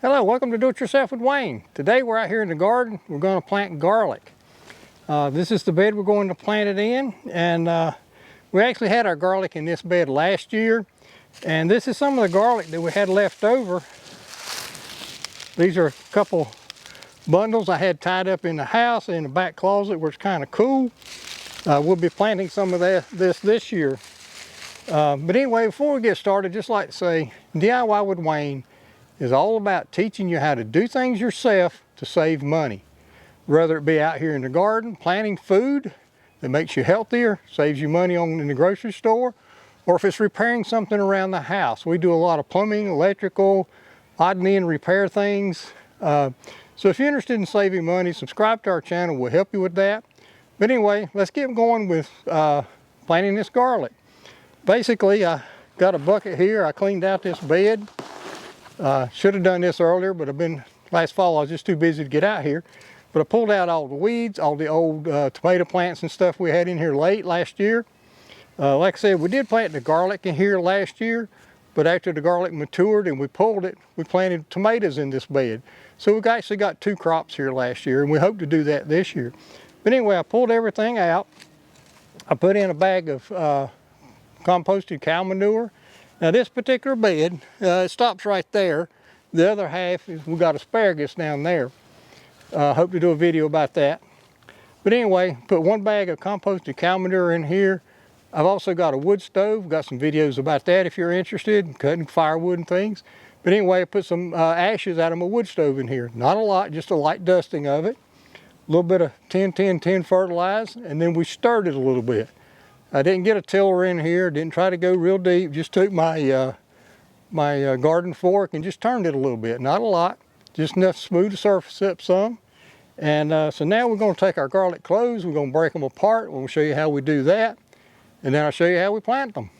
Hello, welcome to Do It Yourself with Wayne. Today we're out here in the garden. We're going to plant garlic. This is the bed we're going to plant it in, and we actually had our garlic in this bed last year, and this is some of the garlic that we had left over. These are a couple bundles I had tied up in the house in the back closet where it's kind of cool. We'll be planting some of this year. But anyway, before we get started, just like to say, DIY with Wayne is all about teaching you how to do things yourself to save money. Whether it be out here in the garden, planting food that makes you healthier, saves you money in the grocery store, or if it's repairing something around the house. We do a lot of plumbing, electrical, odd and end repair things. So if you're interested in saving money, subscribe to our channel. We'll help you with that. But anyway, let's get going with planting this garlic. Basically, I got a bucket here. I cleaned out this bed. Should have done this earlier, but last fall I was just too busy to get out here. But I pulled out all the weeds, all the old tomato plants and stuff we had in here last year. Like I said, we did plant the garlic in here last year, but after the garlic matured and we pulled it, we planted tomatoes in this bed. So we actually got 2 crops here last year, and we hope to do that this year. But anyway, I pulled everything out. I put in a bag of composted cow manure. Now this particular bed, it stops right there. The other half is, we got asparagus down there. Hope to do a video about that. But anyway, put 1 bag of composted cow manure in here. I've also got a wood stove. Got some videos about that if you're interested in cutting firewood and things. But anyway, I put some ashes out of my wood stove in here. Not a lot, just a light dusting of it. A little bit of 10-10-10 fertilized, and then we stirred it a little bit. I didn't get a tiller in here, didn't try to go real deep, just took my garden fork and just turned it a little bit, not a lot, just enough to smooth the surface up some. And so now we're going to take our garlic cloves, we're going to break them apart, we'll show you how we do that, and then I'll show you how we plant them.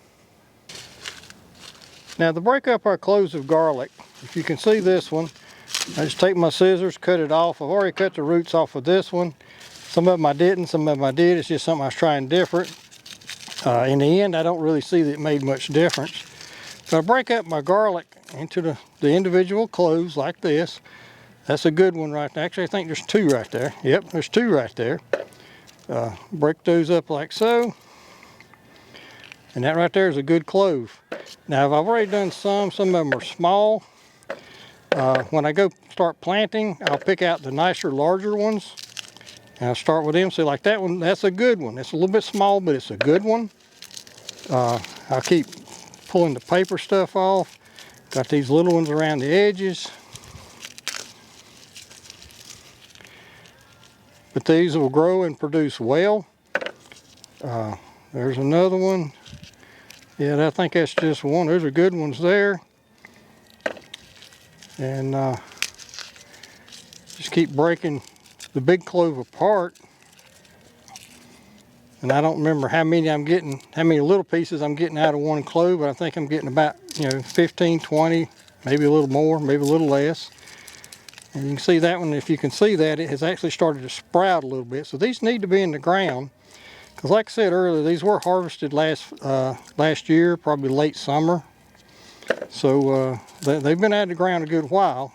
Now to break up our cloves of garlic, if you can see this one, I just take my scissors, cut it off. I've already cut the roots off of this one. Some of them I didn't, some of them I did, it's just something I was trying different. In the end, I don't really see that it made much difference. So I break up my garlic into the individual cloves like this. That's a good one right there. Actually, I think there's 2 right there. Yep, there's 2 right there. Break those up like so. And that right there is a good clove. Now, I've already done some of them are small. When I go start planting, I'll pick out the nicer, larger ones. And I'll start with them. See, like that one, that's a good one. It's a little bit small, but it's a good one. I'll keep pulling the paper stuff off. Got these little ones around the edges. But these will grow and produce well. There's another one. Yeah, I think that's just one. Those are good ones there. And just keep breaking the big clove apart. And I don't remember how many little pieces I'm getting out of 1 clove, but I think I'm getting about 15, 20, maybe a little more, maybe a little less. And you can see that one, if you can see that, it has actually started to sprout a little bit. So these need to be in the ground, because like I said earlier, these were harvested last year, probably late summer. So they've been out of the ground a good while.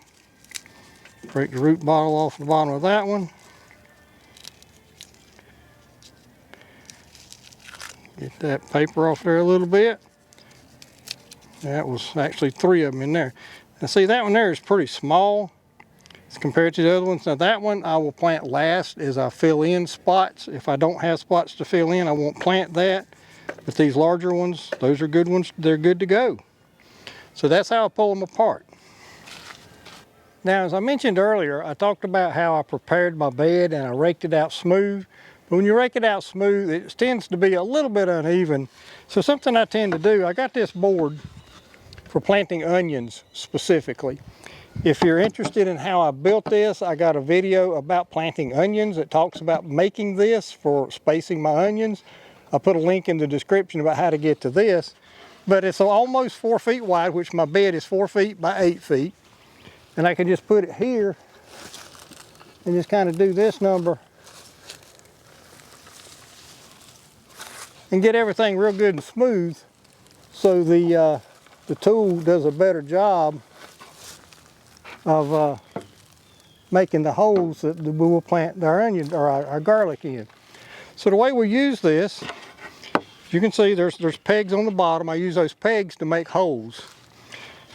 Break the root bottle off the bottom of that one. Get that paper off there a little bit. That was actually 3 of them in there. Now see, that one there is pretty small as compared to the other ones. Now that one I will plant last as I fill in spots. If I don't have spots to fill in, I won't plant that. But these larger ones, those are good ones. They're good to go. So that's how I pull them apart. Now, as I mentioned earlier, I talked about how I prepared my bed and I raked it out smooth. But when you rake it out smooth, it tends to be a little bit uneven. So something I tend to do, I got this board for planting onions specifically. If you're interested in how I built this, I got a video about planting onions that talks about making this for spacing my onions. I'll put a link in the description about how to get to this. But it's almost 4 feet wide, which my bed is 4 feet by 8 feet. And I can just put it here and just kind of do this number and get everything real good and smooth, so the tool does a better job of making the holes that we will plant our onion or our garlic in. So the way we use this, you can see there's pegs on the bottom. I use those pegs to make holes.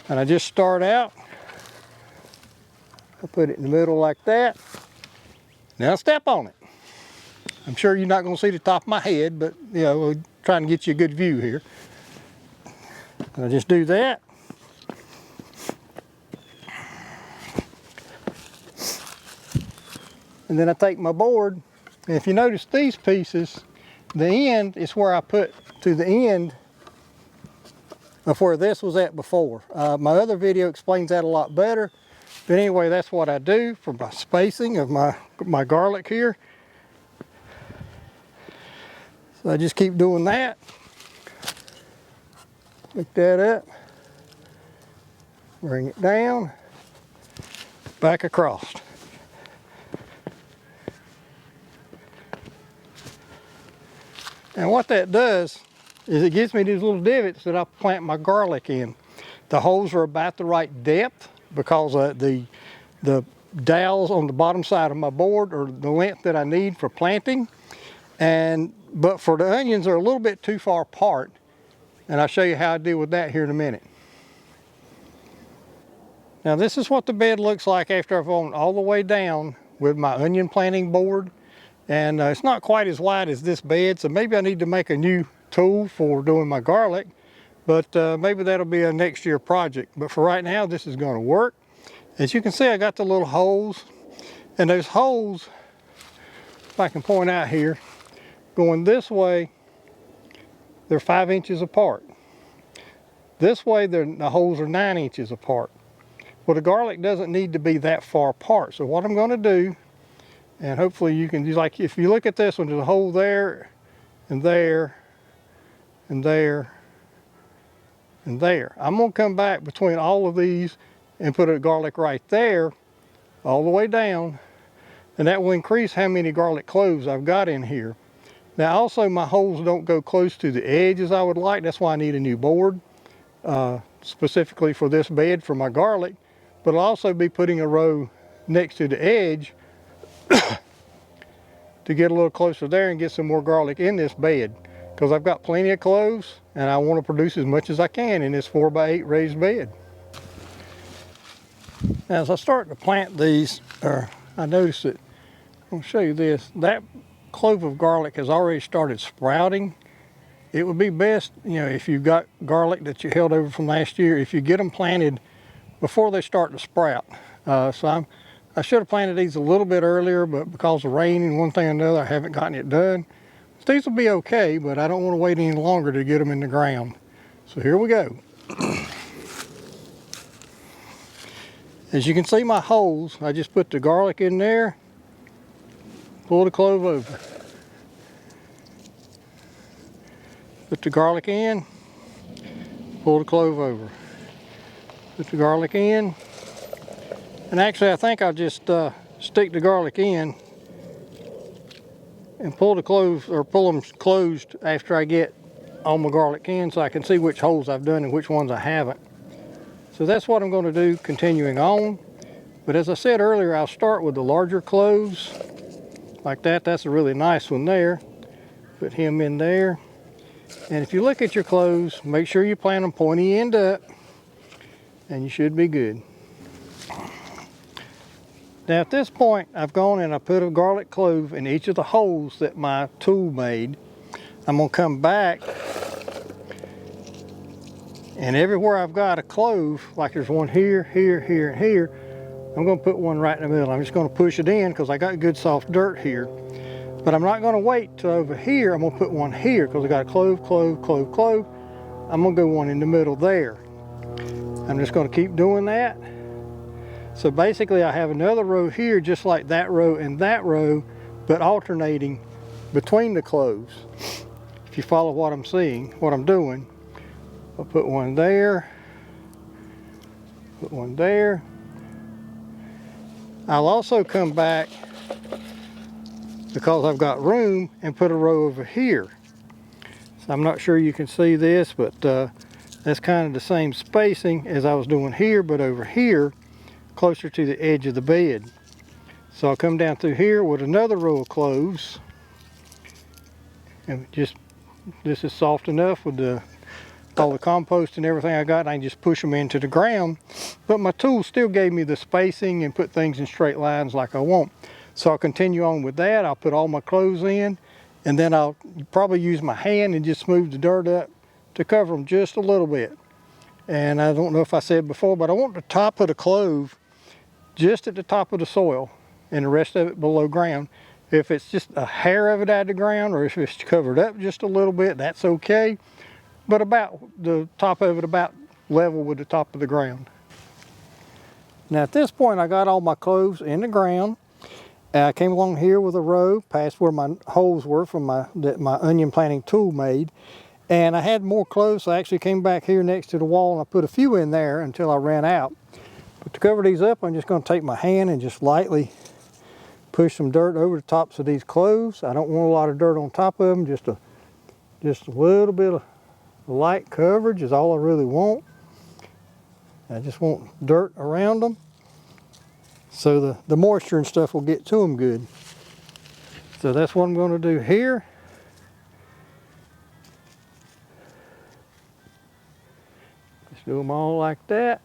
And I just start out, I put it in the middle like that. Now step on it. I'm sure you're not going to see the top of my head, but you know, we're trying to get you a good view here. And I just do that. And then I take my board, and if you notice these pieces, the end is where I put to the end of where this was at before. My other video explains that a lot better. But anyway, that's what I do for my spacing of my garlic here. So I just keep doing that. Pick that up. Bring it down. Back across. And what that does is it gives me these little divots that I plant my garlic in. The holes are about the right depth because the dowels on the bottom side of my board are the length that I need for planting. But for the onions, they're a little bit too far apart. And I'll show you how I deal with that here in a minute. Now this is what the bed looks like after I've gone all the way down with my onion planting board. And it's not quite as wide as this bed, so maybe I need to make a new tool for doing my garlic. But maybe that'll be a next year project. But for right now, this is going to work. As you can see, I got the little holes. And those holes, if I can point out here, going this way, they're 5 inches apart. This way, the holes are 9 inches apart. Well, the garlic doesn't need to be that far apart. So what I'm going to do, and hopefully you can, like if you look at this one, there's a hole there, and there, and there, and there. I'm going to come back between all of these and put a garlic right there, all the way down, and that will increase how many garlic cloves I've got in here. Now also my holes don't go close to the edge as I would like. That's why I need a new board, specifically for this bed for my garlic. But I'll also be putting a row next to the edge to get a little closer there and get some more garlic in this bed, because I've got plenty of cloves and I want to produce as much as I can in this 4x8 raised bed. Now as I start to plant these, I noticed that, I'll show you this, that clove of garlic has already started sprouting. It would be best, you know, if you've got garlic that you held over from last year, if you get them planted before they start to sprout. I should have planted these a little bit earlier, but because of rain and one thing or another, I haven't gotten it done. So these will be okay, but I don't want to wait any longer to get them in the ground. So here we go. As you can see my holes, I just put the garlic in there, pull the clove over. Put the garlic in, pull the clove over. Put the garlic in. And actually I think I'll just stick the garlic in and pull the cloves, or pull them closed after I get all my garlic in, so I can see which holes I've done and which ones I haven't. So that's what I'm going to do continuing on. But as I said earlier, I'll start with the larger cloves like that. That's a really nice one there. Put him in there. And if you look at your cloves, make sure you plant them pointy end up and you should be good. Now at this point, I've gone and I put a garlic clove in each of the holes that my tool made. I'm going to come back, and everywhere I've got a clove, like there's one here, here, here, and here, I'm going to put one right in the middle. I'm just going to push it in because I got good soft dirt here. But I'm not going to wait till over here. I'm going to put one here because I got a clove, clove, clove, clove. I'm going to go one in the middle there. I'm just going to keep doing that. So basically I have another row here just like that row and that row, but alternating between the cloves. If you follow what I'm seeing, what I'm doing, I'll put one there, put one there. I'll also come back, because I've got room, and put a row over here. So I'm not sure you can see this, but that's kind of the same spacing as I was doing here, but over here closer to the edge of the bed. So I'll come down through here with another row of cloves, and just this is soft enough with all the compost and everything I got, and I can just push them into the ground. But my tool still gave me the spacing and put things in straight lines like I want. So I'll continue on with that. I'll put all my cloves in, and then I'll probably use my hand and just smooth the dirt up to cover them just a little bit. And I don't know if I said before, but I want the top of the clove just at the top of the soil and the rest of it below ground. If it's just a hair of it out of the ground, or if it's covered up just a little bit, that's okay. But about the top of it about level with the top of the ground. Now at this point I got all my cloves in the ground. I came along here with a row past where my holes were from that my onion planting tool made. And I had more cloves, so I actually came back here next to the wall and I put a few in there until I ran out. But to cover these up, I'm just going to take my hand and just lightly push some dirt over the tops of these cloves. I don't want a lot of dirt on top of them, just a little bit of light coverage is all I really want. I just want dirt around them so the moisture and stuff will get to them good. So that's what I'm going to do here. Just do them all like that.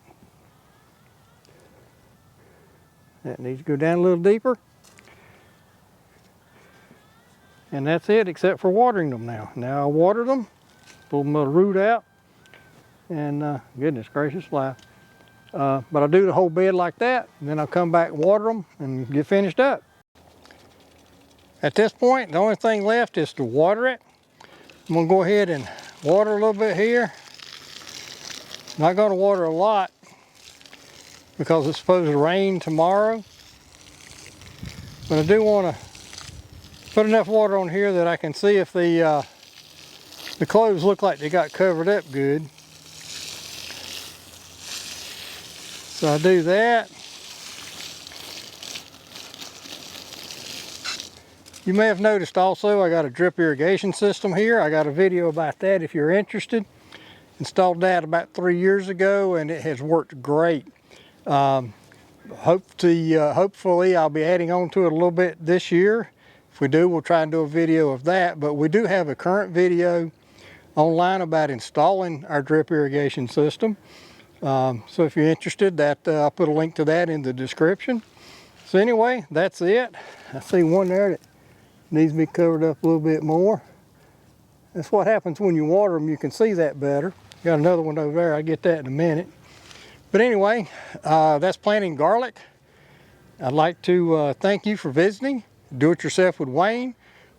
That needs to go down a little deeper. And that's it, except for watering them now. Now I water them, pull them the root out, and goodness gracious life. But I'll do the whole bed like that, and then I'll come back and water them and get finished up. At this point, the only thing left is to water it. I'm gonna go ahead and water a little bit here. Not gonna water a lot because it's supposed to rain tomorrow. But I do wanna put enough water on here that I can see if the cloves look like they got covered up good. So I do that. You may have noticed also I got a drip irrigation system here. I got a video about that if you're interested. Installed that about 3 years ago and it has worked great. Hopefully I'll be adding on to it a little bit this year. If we do, we'll try and do a video of that, but we do have a current video online about installing our drip irrigation system. So if you're interested, I'll put a link to that in the description. So anyway, that's it. I see one there that needs to be covered up a little bit more. That's what happens when you water them. You can see that better. Got another one over there. I'll get that in a minute. But anyway, that's planting garlic. I'd like to thank you for visiting. Do It Yourself with Wayne.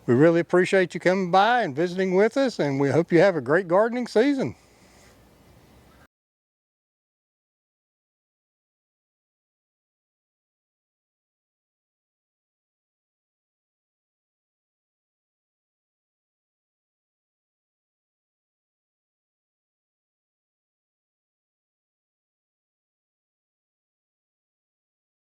We really appreciate you coming by and visiting with us, and we hope you have a great gardening season.